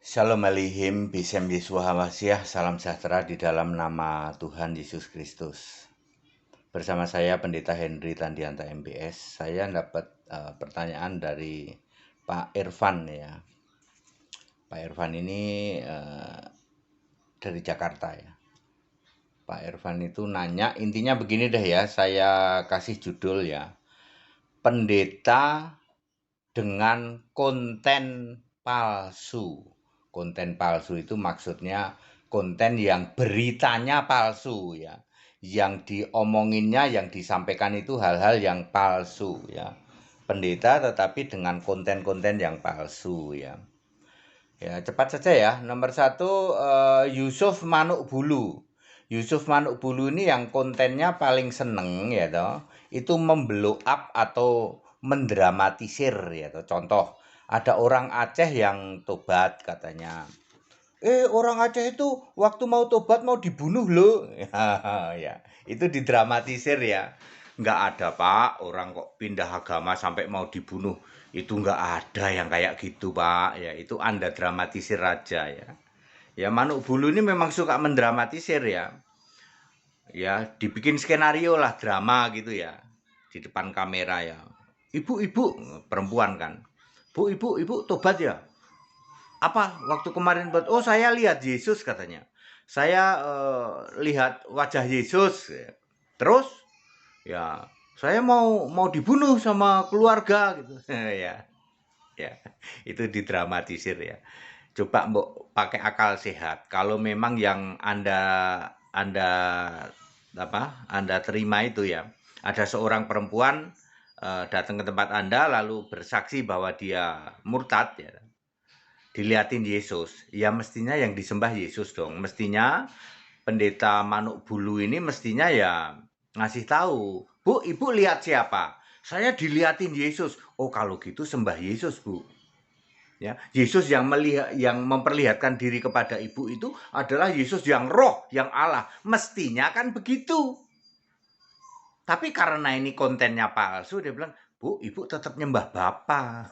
Shalom Aleichem, Bisem Yeshua Hawasiyah, salam sejahtera di dalam nama Tuhan Yesus Kristus. Bersama saya Pendeta Henry Tandianta MBS, saya dapat pertanyaan dari Pak Irfan ya. Pak Irfan ini dari Jakarta ya. Pak Irfan itu nanya, intinya begini deh ya, saya kasih judul ya. Pendeta dengan konten palsu. Konten palsu itu maksudnya konten yang beritanya palsu ya. Yang diomonginnya, yang disampaikan itu hal-hal yang palsu ya. Pendeta tetapi dengan konten-konten yang palsu ya. Ya, cepat saja ya. Nomor 1, Yusuf Manuk Bulu. Yusuf Manuk Bulu ini yang kontennya paling seneng ya toh. Itu memblow up atau mendramatisir ya toh. Contoh, ada orang Aceh yang tobat katanya. Orang Aceh itu waktu mau tobat mau dibunuh loh. Ya, itu didramatisir ya. Nggak ada Pak, orang kok pindah agama sampai mau dibunuh. Itu nggak ada yang kayak gitu Pak. Ya, itu Anda dramatisir aja ya. Ya, Manuk Bulu ini memang suka mendramatisir ya. Ya, dibikin skenario lah, drama gitu ya. Di depan kamera ya. Ibu-ibu, perempuan kan. Ibu tobat ya. Apa waktu kemarin buat, oh saya lihat Yesus katanya. Saya lihat wajah Yesus. Terus ya saya mau dibunuh sama keluarga gitu. Ya, ya. Itu didramatisir ya. Coba Mbok pakai akal sehat. Kalau memang yang Anda Anda terima itu ya. Ada seorang perempuan datang ke tempat Anda lalu bersaksi bahwa dia murtad ya. Diliatin Yesus, ya mestinya yang disembah Yesus dong. Mestinya pendeta Manuk Bulu ini mestinya ya ngasih tahu, Bu, Ibu lihat siapa? Saya diliatin Yesus. Oh, kalau gitu sembah Yesus, Bu. Ya, Yesus yang memperlihatkan diri kepada Ibu itu adalah Yesus yang roh, yang Allah. Mestinya kan begitu. Tapi karena ini kontennya palsu, dia bilang, Bu, Ibu tetap nyembah Bapa.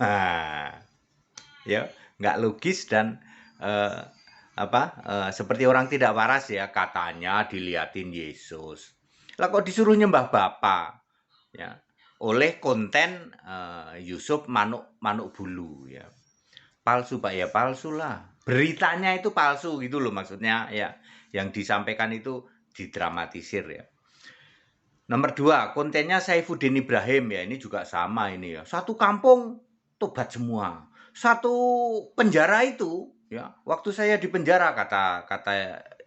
Ya, nggak logis dan seperti orang tidak waras ya, katanya diliatin Yesus. Lah kok disuruh nyembah Bapa ya oleh konten Yusuf Manuk Bulu ya. Palsu Pak ya, palsu lah. Beritanya itu palsu gitu loh maksudnya ya. Yang disampaikan itu didramatisir ya. Nomor 2, kontennya Saifuddin Ibrahim ya, ini juga sama ini ya. Satu kampung tobat semua. Satu penjara itu ya, waktu saya di penjara kata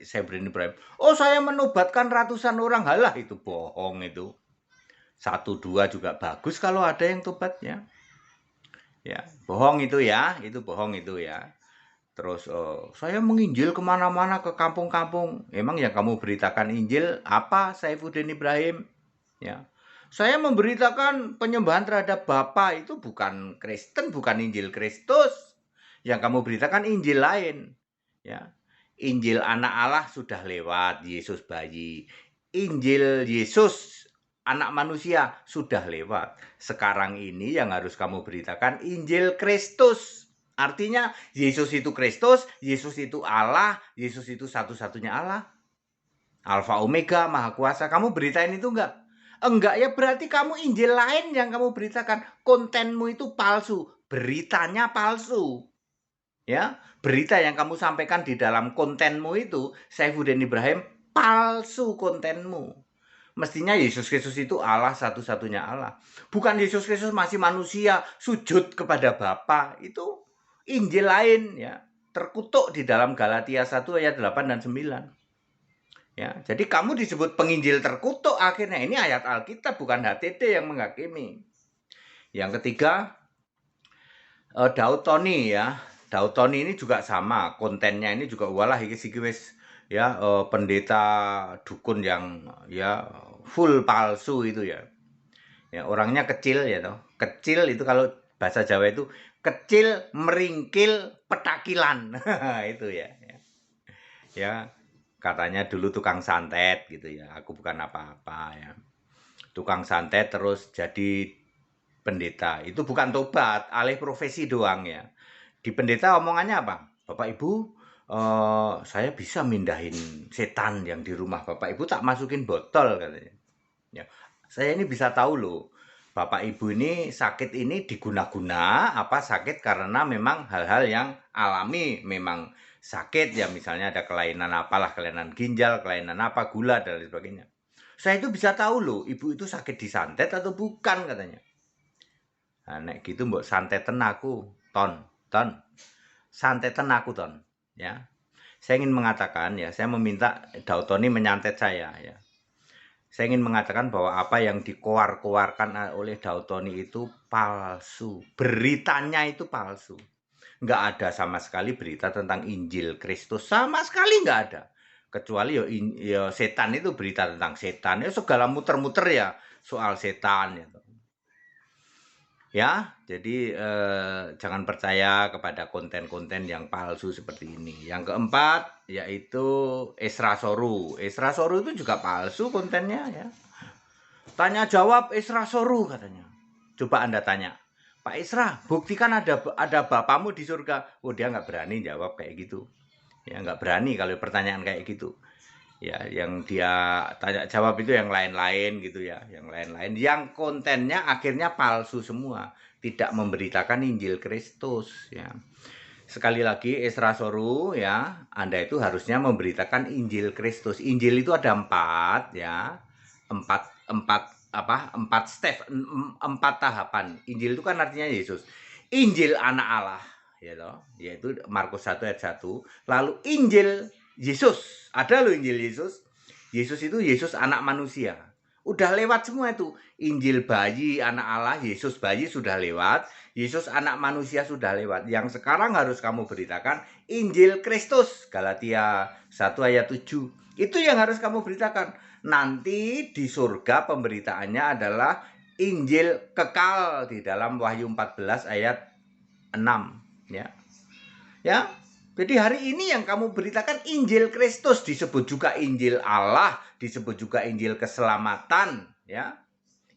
Saifuddin Ibrahim, oh saya menobatkan ratusan orang. Halah, itu bohong itu. 1-2 juga bagus kalau ada yang tobatnya. Ya, bohong itu ya, itu bohong itu ya. Terus saya menginjil kemana-mana ke kampung-kampung. Emang yang kamu beritakan Injil apa, Saifuddin Ibrahim? Ya, saya memberitakan penyembahan terhadap Bapa, itu bukan Kristen, bukan Injil Kristus. Yang kamu beritakan Injil lain. Ya, Injil anak Allah sudah lewat, Yesus bayi. Injil Yesus anak manusia sudah lewat. Sekarang ini yang harus kamu beritakan Injil Kristus. Artinya Yesus itu Kristus, Yesus itu Allah, Yesus itu satu-satunya Allah. Alfa Omega, Maha Kuasa. Kamu beritain itu enggak? Enggak ya, berarti kamu Injil lain yang kamu beritakan. Kontenmu itu palsu, beritanya palsu. Ya, berita yang kamu sampaikan di dalam kontenmu itu, Saifuddin Ibrahim, palsu kontenmu. Mestinya Yesus Kristus itu Allah, satu-satunya Allah. Bukan Yesus Kristus masih manusia, sujud kepada Bapa. Itu Injil lain ya. Terkutuk di dalam Galatia 1 ayat 8 dan 9. Ya, jadi kamu disebut penginjil terkutuk akhirnya. Ini ayat Alkitab, bukan HTT yang menghakimi. Yang ketiga, Daud Tony ya. Daud Tony ini juga sama, kontennya ini juga walah iki wis ya, pendeta dukun yang ya full palsu itu ya. Ya, orangnya kecil ya toh. Kecil itu kalau bahasa Jawa itu kecil, meringkil, petakilan. Itu ya. Ya, katanya dulu tukang santet gitu ya. Aku bukan apa-apa ya. Tukang santet terus jadi pendeta. Itu bukan tobat, alih profesi doang ya. Di pendeta omongannya apa? Bapak Ibu, saya bisa mindahin setan yang di rumah Bapak Ibu, tak masukin botol katanya. Ya, saya ini bisa tahu loh, Bapak Ibu ini sakit ini diguna-guna apa sakit karena memang hal-hal yang alami, memang sakit ya, misalnya ada kelainan apalah, kelainan ginjal, kelainan apa, gula dan lain sebagainya. Saya itu bisa tahu loh, ibu itu sakit disantet atau bukan katanya. Nah, nek gitu mbok santeten aku, ton, santeten aku ton, ya. Saya ingin mengatakan ya, saya meminta Dautoni menyantet saya ya. Saya ingin mengatakan bahwa apa yang dikoar-koarkan oleh Dautoni itu palsu. Beritanya itu palsu. Nggak ada sama sekali berita tentang Injil Kristus. Sama sekali nggak ada. Kecuali ya setan itu berita tentang setan. Ya segala muter-muter ya soal setan. Ya. Ya, jadi jangan percaya kepada konten-konten yang palsu seperti ini. Yang keempat yaitu Esra Soru. Esra Soru itu juga palsu kontennya ya. Tanya jawab Esra Soru katanya. Coba Anda tanya, Pak Esra, buktikan ada bapamu di surga. Oh, dia nggak berani jawab kayak gitu. Ya nggak berani kalau pertanyaan kayak gitu. Ya, yang dia tanya jawab itu yang lain-lain gitu ya, yang lain-lain yang kontennya akhirnya palsu semua, tidak memberitakan Injil Kristus ya. Sekali lagi Esra Soru ya, Anda itu harusnya memberitakan Injil Kristus. Injil itu ada 4 ya. Empat step, 4 tahapan. Injil itu kan artinya Yesus. Injil anak Allah ya toh, yaitu Markus 1 ayat 1. Lalu Injil Yesus, ada loh Injil Yesus. Yesus itu Yesus anak manusia. Udah lewat semua itu. Injil bayi anak Allah, Yesus bayi sudah lewat. Yesus anak manusia sudah lewat. Yang sekarang harus kamu beritakan Injil Kristus. Galatia 1 ayat 7. Itu yang harus kamu beritakan. Nanti di surga pemberitaannya adalah Injil kekal di dalam Wahyu 14 ayat 6. Ya. Ya, jadi hari ini yang kamu beritakan Injil Kristus, disebut juga Injil Allah, disebut juga Injil keselamatan, ya.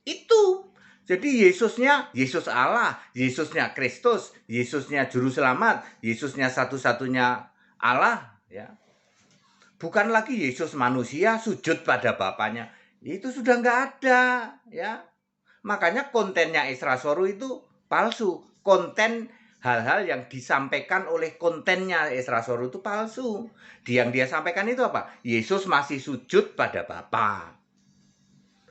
Itu. Jadi Yesusnya Yesus Allah, Yesusnya Kristus, Yesusnya juru selamat, Yesusnya satu-satunya Allah, ya. Bukan lagi Yesus manusia sujud pada Bapaknya. Itu sudah nggak ada, ya. Makanya kontennya Esra Soru itu palsu. Konten hal-hal yang disampaikan oleh kontennya Esra Soru itu palsu. Yang dia sampaikan itu apa? Yesus masih sujud pada Bapa.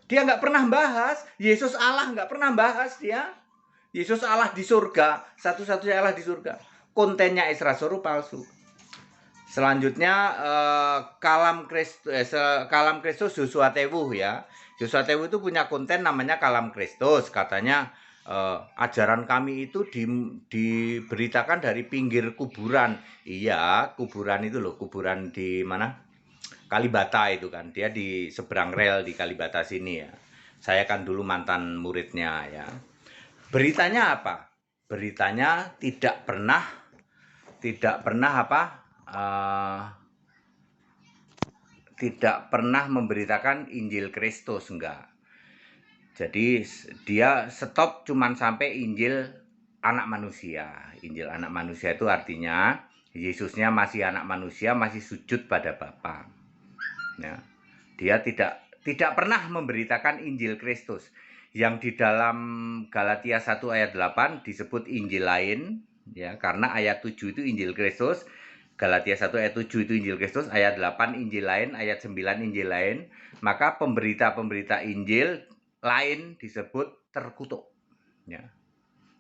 Dia nggak pernah bahas. Yesus Allah nggak pernah bahas dia. Yesus Allah di surga. Satu-satunya Allah di surga. Kontennya Esra Soru palsu. Selanjutnya Kalam Kristus Joshua Tewu ya. Joshua Tewu itu punya konten namanya Kalam Kristus. Katanya ajaran kami itu diberitakan dari pinggir kuburan. Iya, kuburan itu loh, kuburan di mana? Kalibata itu kan. Dia di seberang rel di Kalibata sini ya. Saya kan dulu mantan muridnya ya. Beritanya apa? Beritanya tidak pernah apa? Tidak pernah memberitakan Injil Kristus, enggak. Jadi dia stop cuman sampai Injil anak manusia. Injil anak manusia itu artinya Yesusnya masih anak manusia, masih sujud pada Bapa. Ya. Dia tidak pernah memberitakan Injil Kristus. Yang di dalam Galatia 1 ayat 8 disebut Injil lain ya, karena ayat 7 itu Injil Kristus. Galatia 1 ayat 7 itu Injil Kristus, ayat 8 Injil lain, ayat 9 Injil lain. Maka pemberita-pemberita Injil lain disebut terkutuk. Ya.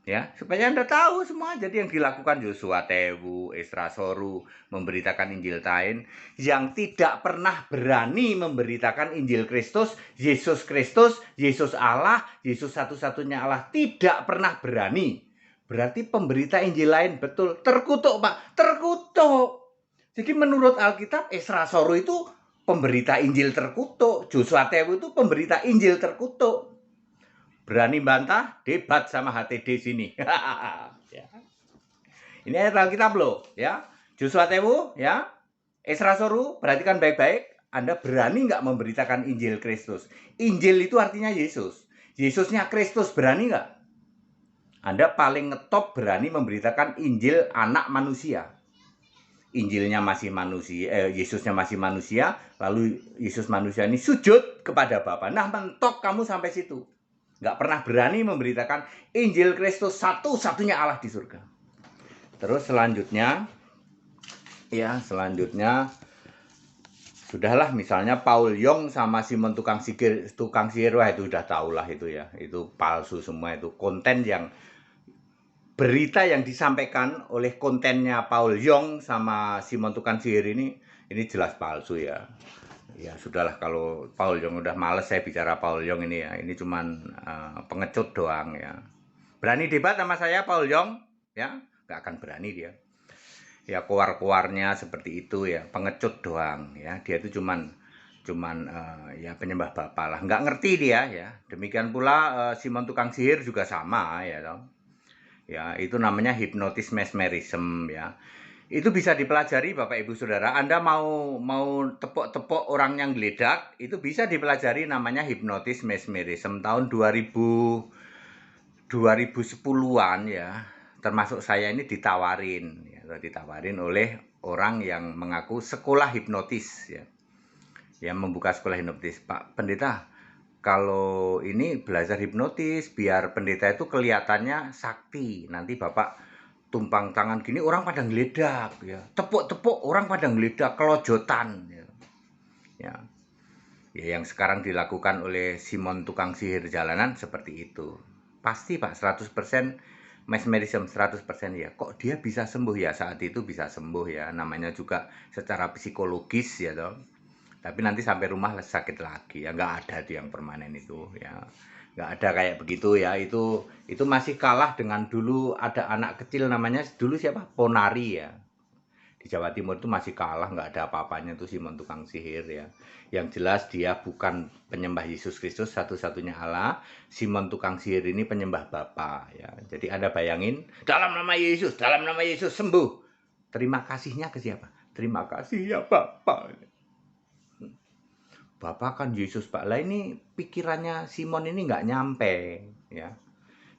Ya, supaya Anda tahu semua. Jadi yang dilakukan Joshua Tewu, Esra Soru, memberitakan Injil lain, yang tidak pernah berani memberitakan Injil Kristus, Yesus Allah, Yesus satu-satunya Allah, tidak pernah berani. Berarti pemberita Injil lain betul terkutuk, Pak. Terkutuk. Jadi menurut Alkitab, Esra Soru itu pemberita Injil terkutuk. Joshua Tewu itu pemberita Injil terkutuk. Berani bantah, debat sama HTD sini. Ya. Ini ayat Alkitab loh, ya. Joshua Tewu, ya. Esra Soru, perhatikan baik-baik. Anda berani nggak memberitakan Injil Kristus? Injil itu artinya Yesus. Yesusnya Kristus, berani nggak? Anda paling ngetop berani memberitakan Injil anak manusia. Injilnya masih manusia, Yesusnya masih manusia, lalu Yesus manusia ini sujud kepada Bapa. Nah, mentok kamu sampai situ. Nggak pernah berani memberitakan Injil Kristus satu-satunya Allah di surga. Terus selanjutnya, sudahlah, misalnya Paul Yong sama Simon tukang sihir, wah itu udah tahulah itu ya. Itu palsu semua, itu konten yang berita yang disampaikan oleh kontennya Paul Yong sama Simon tukang sihir ini jelas palsu ya. Ya sudahlah, kalau Paul Yong udah males saya bicara Paul Yong ini ya. Ini cuman pengecut doang ya. Berani debat sama saya Paul Yong ya? Nggak akan berani dia. Ya keluar-keluarnya seperti itu ya, pengecut doang ya. Dia itu cuman ya penyembah Bapa lah. Nggak ngerti dia ya. Demikian pula Simon tukang sihir juga sama ya toh. Ya, itu namanya hipnotis mesmerism ya. Itu bisa dipelajari Bapak Ibu Saudara. Anda mau tepok-tepok orang yang geledak, itu bisa dipelajari, namanya hipnotis mesmerism tahun 2010-an ya. Termasuk saya ini ditawarin oleh orang yang mengaku sekolah hipnotis ya. Yang membuka sekolah hipnotis. Pak Pendeta, kalau ini belajar hipnotis biar pendeta itu kelihatannya sakti, nanti Bapak tumpang tangan gini orang pada ngeledak ya, tepuk-tepuk orang pada ngeledak, kelojotan ya. Ya yang sekarang dilakukan oleh Simon tukang sihir jalanan seperti itu. Pasti Pak, 100% mesmerism, 100% ya. Kok dia bisa sembuh ya, saat itu bisa sembuh ya, namanya juga secara psikologis ya toh. Tapi nanti sampai rumah sakit lagi ya, nggak ada di yang permanen itu ya, nggak ada kayak begitu ya. Itu masih kalah dengan dulu ada anak kecil namanya dulu siapa, Ponari ya, di Jawa Timur itu masih kalah, nggak ada apa-apanya tuh Simon tukang sihir ya. Yang jelas dia bukan penyembah Yesus Kristus satu-satunya Allah. Simon tukang sihir ini penyembah Bapa ya. Jadi Anda bayangin, dalam nama Yesus sembuh. Terima kasihnya ke siapa? Terima kasih ya Bapak. Bapak kan Yesus Pak. Lah ini pikirannya Simon ini nggak nyampe ya.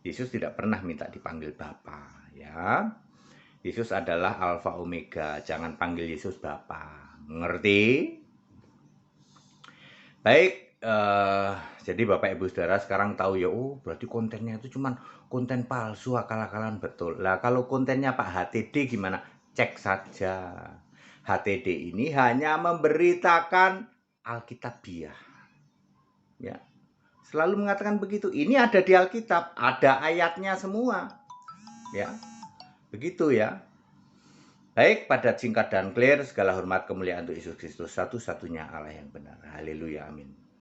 Yesus tidak pernah minta dipanggil Bapa ya. Yesus adalah Alfa Omega. Jangan panggil Yesus Bapa. Ngerti? Baik, jadi Bapak Ibu Saudara sekarang tahu ya, oh berarti kontennya itu cuman konten palsu, akal-akalan, betul. Lah kalau kontennya Pak HTD gimana? Cek saja. HTD ini hanya memberitakan Alkitabiah. Ya. Selalu mengatakan begitu. Ini ada di Alkitab, ada ayatnya semua. Ya. Begitu ya. Baik, padat, singkat dan clear, segala hormat kemuliaan untuk Yesus Kristus, satu-satunya Allah yang benar. Haleluya, amin.